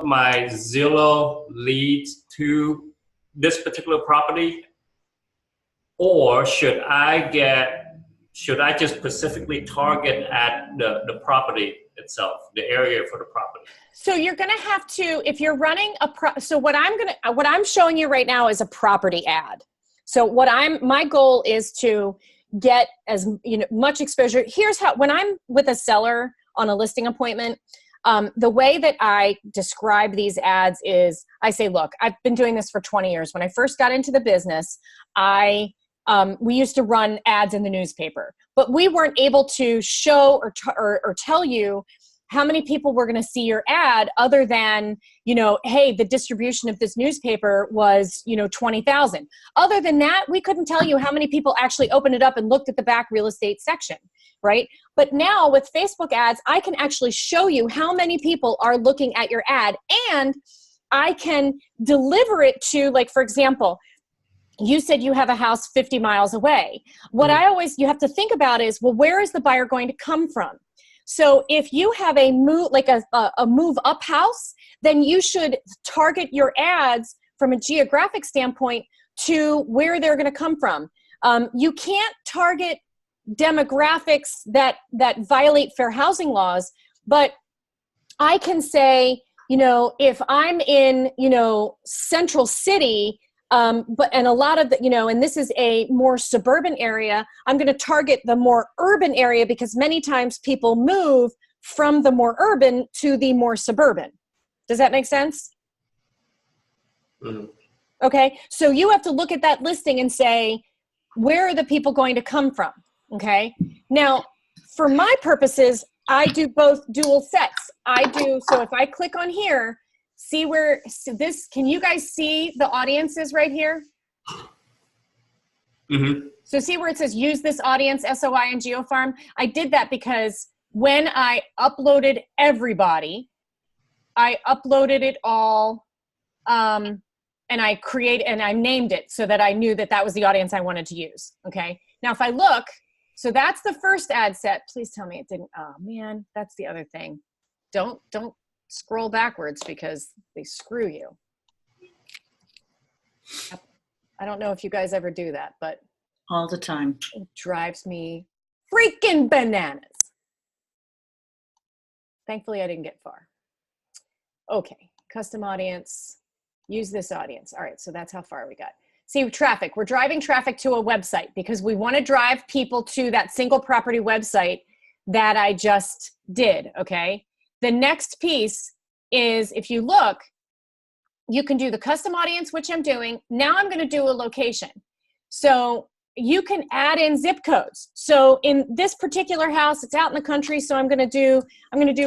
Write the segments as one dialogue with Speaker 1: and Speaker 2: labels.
Speaker 1: my Zillow leads to this particular property, or should I just specifically target at the property itself, the area for the property?
Speaker 2: So you're going to have to, if you're running so what I'm showing you right now is a property ad. So my goal is to get as much exposure. Here's how, when I'm with a seller on a listing appointment, the way that I describe these ads is I say, look, I've been doing this for 20 years. When I first got into the business, we used to run ads in the newspaper, but we weren't able to show or tell you how many people were going to see your ad other than, hey, the distribution of this newspaper was, 20,000. Other than that, we couldn't tell you how many people actually opened it up and looked at the back real estate section, right? But now with Facebook ads, I can actually show you how many people are looking at your ad, and I can deliver it to, like, for example, you said you have a house 50 miles away. What you have to think about is, well, where is the buyer going to come from? So if you have a move up house, then you should target your ads from a geographic standpoint to where they're going to come from. You can't target demographics that violate fair housing laws, but I can say, if I'm in, Central City, and a lot of and this is a more suburban area, I'm going to target the more urban area because many times people move from the more urban to the more suburban. Does that make sense? Mm-hmm. Okay. So you have to look at that listing and say, where are the people going to come from? Okay. Now, for my purposes, I do both dual sets. So if I click on here, can you guys see the audiences right here? Mm-hmm. So see where it says use this audience, SOI and GeoFarm? I did that because when I uploaded everybody, I uploaded it all, and I named it so that I knew that was the audience I wanted to use. Okay. Now if I look, so that's the first ad set. Please tell me it didn't. Oh man, that's the other thing. Don't scroll backwards because they screw you. I don't know if you guys ever do that, but
Speaker 3: all the time.
Speaker 2: It drives me freaking bananas. Thankfully, I didn't get far. Okay, custom audience, use this audience. All right, so that's how far we got. See, traffic. We're driving traffic to a website because we want to drive people to that single property website that I just did, okay? The next piece is, if you look, you can do the custom audience, which I'm doing. Now I'm going to do a location. So you can add in zip codes. So in this particular house, it's out in the country, so I'm going to do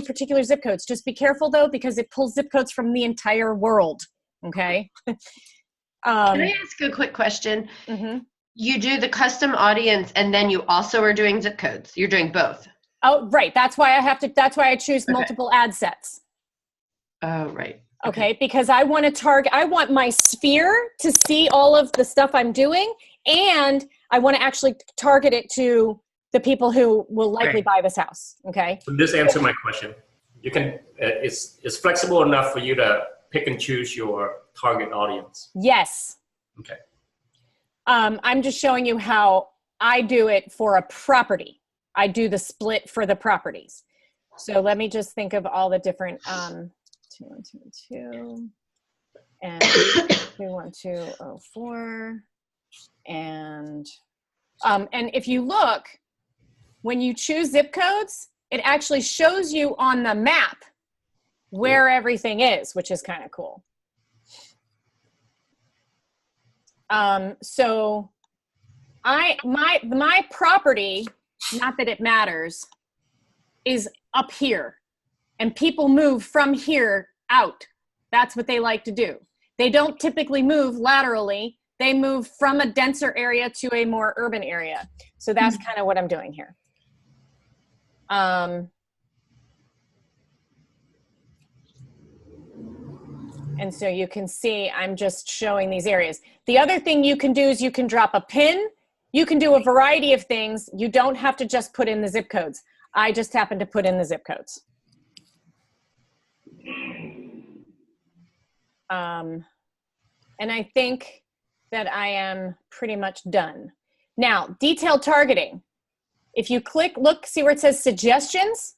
Speaker 2: particular zip codes. Just be careful though, because it pulls zip codes from the entire world. Okay.
Speaker 4: Can I ask a quick question? Mm-hmm. You do the custom audience, and then you also are doing zip codes. You're doing both.
Speaker 2: Oh, right. That's why I choose multiple ad sets.
Speaker 4: Oh, right.
Speaker 2: Okay. Because I want my sphere to see all of the stuff I'm doing, and I want to actually target it to the people who will likely buy this house. Okay.
Speaker 1: So this answers my question. You can, it's flexible enough for you to pick and choose your target audience.
Speaker 2: Yes.
Speaker 1: Okay.
Speaker 2: I'm just showing you how I do it for a property. I do the split for the properties. So let me just think of all the different 2122 and 21204 and if you look, when you choose zip codes, it actually shows you on the map where everything is, which is kind of cool. So my property, not that it matters, is up here, and people move from here out. That's what they like to do. They don't typically move laterally. They move from a denser area to a more urban area. So that's kind of what I'm doing here. And so you can see I'm just showing these areas. The other thing you can do is you can drop a pin. You can do a variety of things. You don't have to just put in the zip codes. I just happen to put in the zip codes. And I think that I am pretty much done. Now, detailed targeting. If you look, see where it says suggestions?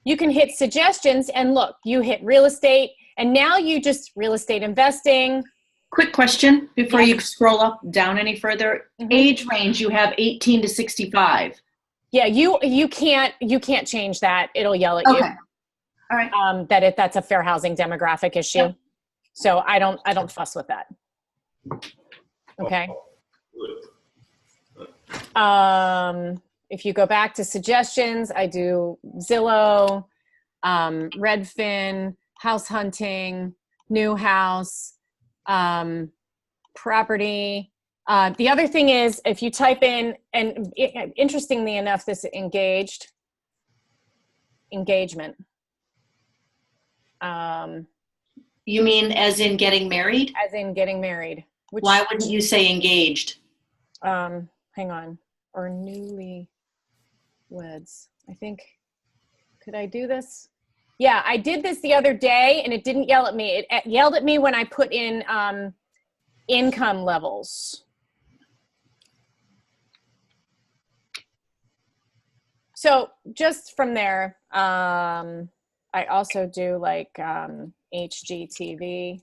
Speaker 2: You can hit suggestions and look, you hit real estate, and now you just real estate investing.
Speaker 3: Quick question before you scroll up down any further. Age range, you have 18 to 65.
Speaker 2: Yeah, you can't change that. It'll yell at you.
Speaker 3: Okay. All right.
Speaker 2: That's a fair housing demographic issue. Yep. So I don't fuss with that. Okay. If you go back to suggestions, I do Zillow, Redfin, house hunting, new house, property. The other thing is if you type in, and interestingly enough, this engagement.
Speaker 3: You mean as in getting married?
Speaker 2: As in getting married.
Speaker 3: Why wouldn't you say engaged?
Speaker 2: Hang on. Or newlyweds. I think. Could I do this? Yeah, I did this the other day and it didn't yell at me. It yelled at me when I put in income levels. So just from there, I also do like HGTV.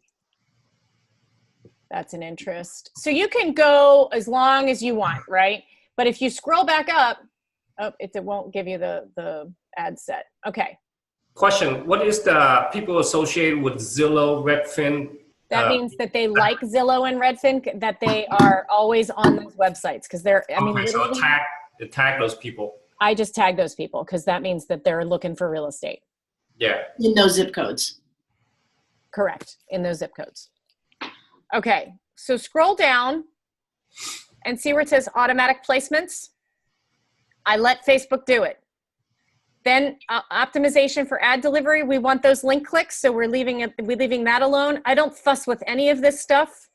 Speaker 2: That's an interest. So you can go as long as you want, right? But if you scroll back up, it won't give you the ad set. Okay.
Speaker 1: Question, what is the people associated with Zillow, Redfin?
Speaker 2: That means that they like Zillow and Redfin, that they are always on those websites because they're,
Speaker 1: so tag those people.
Speaker 2: I just tag those people because that means that they're looking for real estate.
Speaker 1: Yeah.
Speaker 3: In those zip codes.
Speaker 2: Correct. In those zip codes. Okay. So scroll down and see where it says automatic placements. I let Facebook do it. Then optimization for ad delivery. We want those link clicks. So we're leaving that alone. I don't fuss with any of this stuff.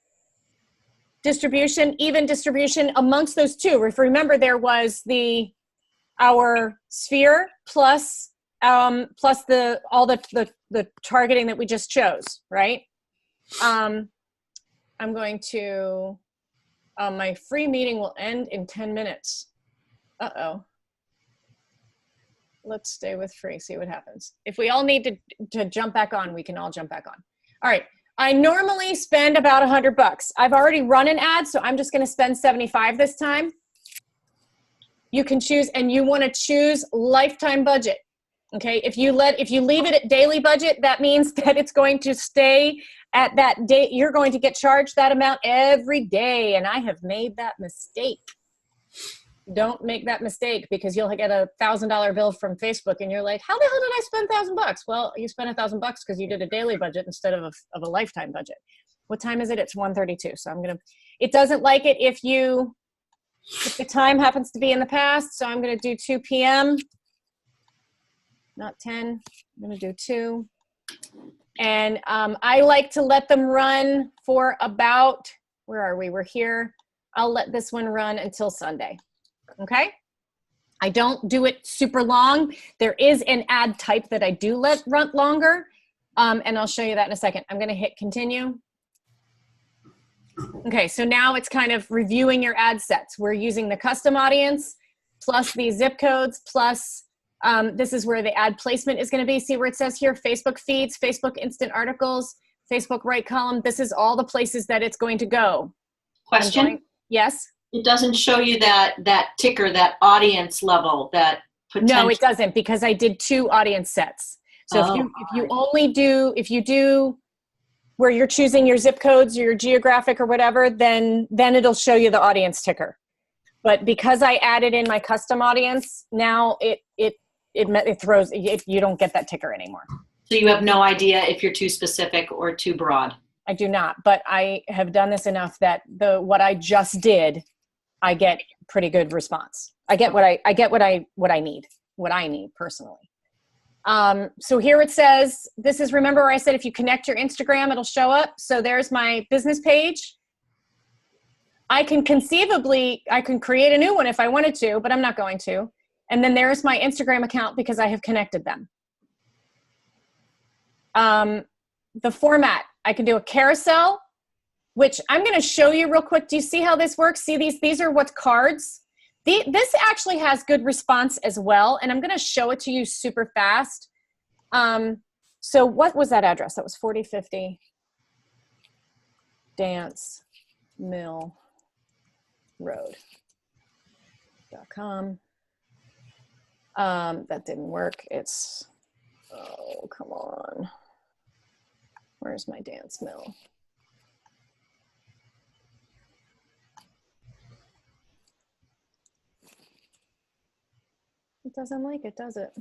Speaker 2: Distribution, even distribution amongst those two. If remember, there was our sphere plus all the targeting that we just chose, right? I'm going to, my free meeting will end in 10 minutes. Uh-oh. Let's stay with free, see what happens. If we all need to jump back on, we can all jump back on. All right, I normally spend about $100. I've already run an ad, so I'm just gonna spend 75 this time. You can choose, and you wanna choose lifetime budget. Okay, if you leave it at daily budget, that means that it's going to stay at that date. You're going to get charged that amount every day, and I have made that mistake. Don't make that mistake because you'll get a $1,000 bill from Facebook, and you're like, "How the hell did I spend $1,000?" Well, you spent $1,000 because you did a daily budget instead of a lifetime budget. What time is it? It's 1:32. So it doesn't like it if the time happens to be in the past. So I'm gonna do 2 p.m. Not 10, I'm gonna do 2. And I like to let them run for about, where are we? We're here. I'll let this one run until Sunday, okay? I don't do it super long. There is an ad type that I do let run longer, and I'll show you that in a second. I'm gonna hit continue. Okay, so now it's kind of reviewing your ad sets. We're using the custom audience, plus the zip codes, plus this is where the ad placement is going to be. See where it says here, Facebook feeds, Facebook instant articles, Facebook right column. This is all the places that it's going to go.
Speaker 3: Question?
Speaker 2: Yes?
Speaker 3: It doesn't show you that ticker, that audience level, that potential.
Speaker 2: No, it doesn't, because I did 2 audience sets. So if you do where you're choosing your zip codes or your geographic or whatever, then it'll show you the audience ticker. But because I added in my custom audience, now it throws, you don't get that ticker anymore.
Speaker 3: So you have no idea if you're too specific or too broad.
Speaker 2: I do not, but I have done this enough that what I just did, I get pretty good response. I get what I need personally. So here it says, remember where I said if you connect your Instagram, it'll show up. So there's my business page. I can create a new one if I wanted to, but I'm not going to. And then there's my Instagram account because I have connected them. The format, I can do a carousel, which I'm going to show you real quick. Do you see how this works? See these are what cards. This actually has good response as well, and I'm going to show it to you super fast. So what was that address? That was 4050 Dance Mill Road.com. That didn't work. It's, oh, come on. Where's my dance mill? It doesn't like it, does it?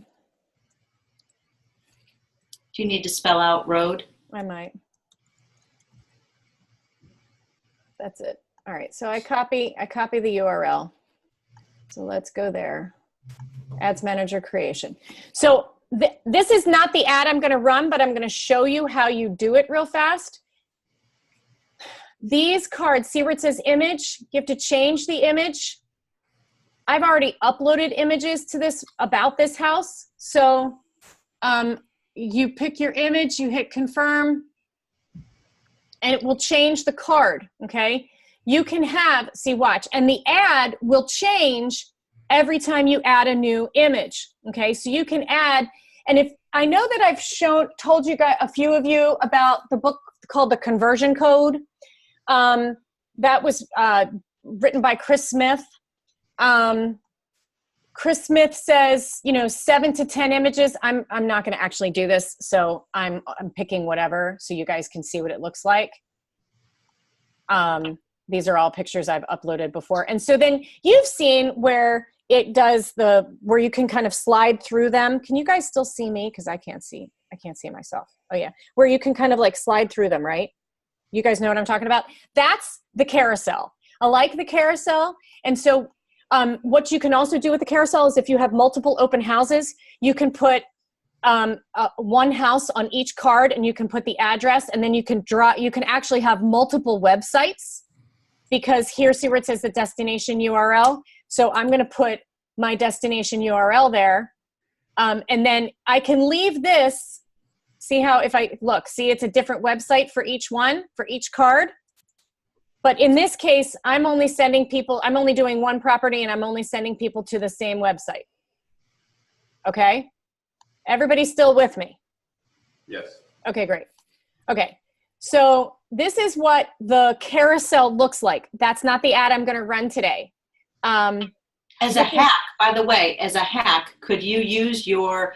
Speaker 3: Do you need to spell out road?
Speaker 2: I might. That's it. All right, so I copy the URL. So let's go there. Ads Manager creation. So this is not the ad I'm going to run, but I'm going to show you how you do it real fast. These cards, see where it says image? You have to change the image. I've already uploaded images to this about this house. So you pick your image, you hit confirm, and it will change the card, okay? You can have, see, watch, and the ad will change every time you add a new image, okay? So you can add, and if I know that I've told you guys, a few of you, about the book called The Conversion Code. That was written by Chris Smith. Chris Smith says, 7 to 10 images. I'm not going to actually do this, so I'm picking whatever so you guys can see what it looks like. These are all pictures I've uploaded before. And so then you've seen where it does where you can kind of slide through them. Can you guys still see me? Because I can't see myself. Oh yeah. Where you can kind of like slide through them, right? You guys know what I'm talking about? That's the carousel. I like the carousel. And so what you can also do with the carousel is if you have multiple open houses, you can put one house on each card, and you can put the address, and then you can actually have multiple websites, because here, see where it says the destination URL? So I'm going to put my destination URL there. And then I can leave this. See how, if I look, see it's a different website for each one, for each card. But in this case, I'm only doing one property, and I'm only sending people to the same website. Okay? Everybody's still with me?
Speaker 1: Yes.
Speaker 2: Okay, great. Okay, so this is what the carousel looks like. That's not the ad I'm going to run today.
Speaker 3: As a hack, by the way, could you use your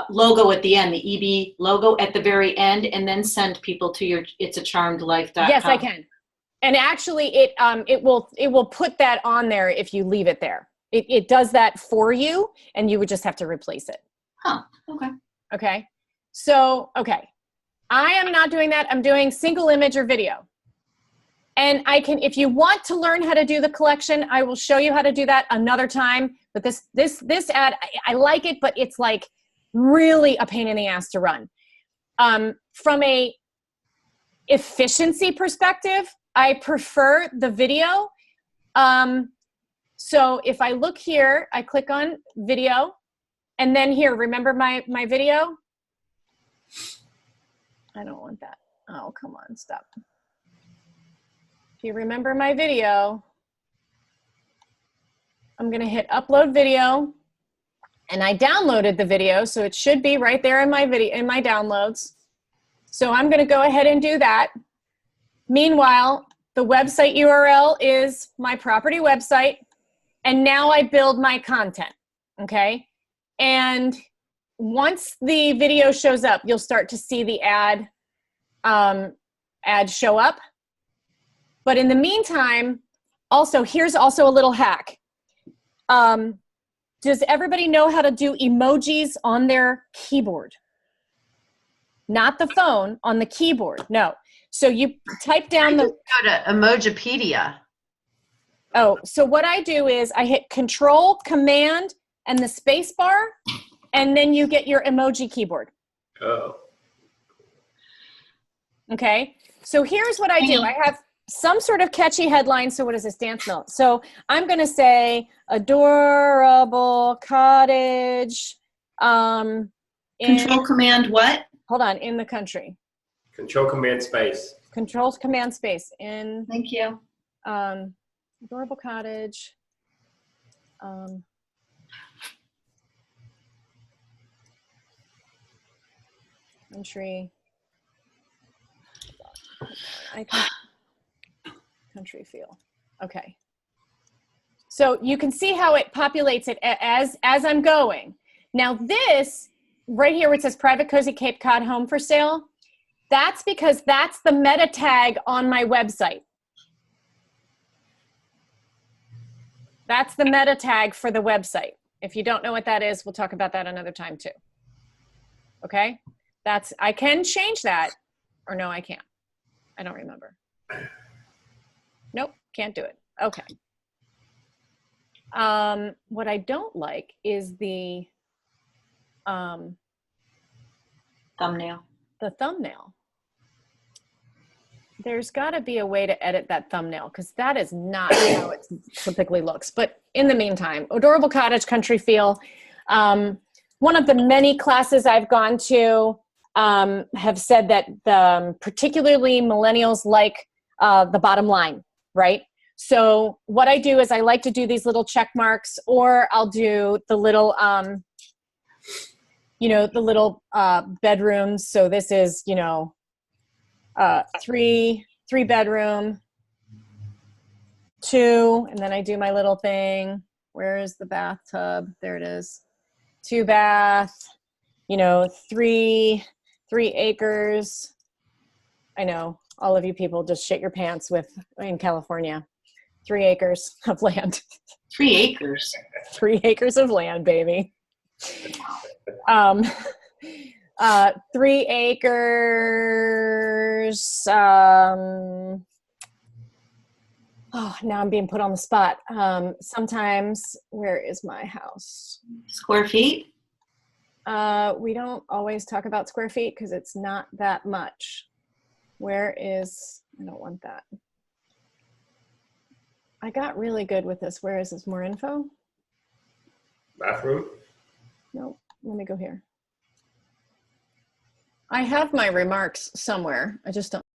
Speaker 3: logo at the end, the EB logo at the very end, and then send people to your itsacharmedlife.com?
Speaker 2: Yes, I can. And actually, it will put that on there if you leave it there. It does that for you, and you would just have to replace it.
Speaker 3: Huh. Okay.
Speaker 2: Okay. So, okay. I am not doing that. I'm doing single image or video. And I can, if you want to learn how to do the collection, I will show you how to do that another time. But this ad, I like it, but it's like really a pain in the ass to run. From a efficiency perspective, I prefer the video. So if I look here, I click on video, and then here, remember my video? I don't want that. Oh, come on, stop. If you remember my video, I'm gonna hit upload video, and I downloaded the video, so it should be right there in my downloads. So I'm gonna go ahead and do that. Meanwhile, the website URL is my property website, and now I build my content, okay? And once the video shows up, you'll start to see the ad show up. But in the meantime, here's also a little hack. Does everybody know how to do emojis on their keyboard? Not the phone, on the keyboard, no. So you type down
Speaker 4: go to Emojipedia.
Speaker 2: Oh, so what I do is I hit Control, Command, and the space bar, and then you get your emoji keyboard.
Speaker 1: Oh.
Speaker 2: Okay, so here's what I do. I have some sort of catchy headline. So what is this? Dance mill. So I'm going to say adorable cottage.
Speaker 3: Control Command what?
Speaker 2: Hold on, in the country.
Speaker 1: Control Command Space.
Speaker 2: Control Command Space in
Speaker 3: Thank you.
Speaker 2: Adorable Cottage. Country. Country feel. Okay. So you can see how it populates it as I'm going. Now this right here where it says Private Cozy Cape Cod Home for Sale, that's because that's the meta tag on my website. That's the meta tag for the website. If you don't know what that is, we'll talk about that another time too. Okay? I can change that, or no, I can't. I don't remember. Nope, can't do it. Okay. What I don't like is the
Speaker 3: Thumbnail.
Speaker 2: The thumbnail. There's got to be a way to edit that thumbnail because that is not how it typically looks. But in the meantime, Adorable Cottage Country Feel. One of the many classes I've gone to have said that particularly millennials like the bottom line, right? So what I do is I like to do these little check marks, or I'll do the little, the little bedrooms. So this is, three bedroom, 2, and then I do my little thing. Where is the bathtub? There it is. 2 bath, 3 acres. I know all of you people just shit your pants in California. 3 acres of land.
Speaker 3: 3 acres.
Speaker 2: 3 acres of land, baby. 3 acres. Now I'm being put on the spot. Sometimes, where is my house?
Speaker 3: Square feet?
Speaker 2: We don't always talk about square feet because it's not that much. I don't want that. I got really good with this. Where is this? More info?
Speaker 1: Bathroom?
Speaker 2: Nope. Let me go here. I have my remarks somewhere. I just don't.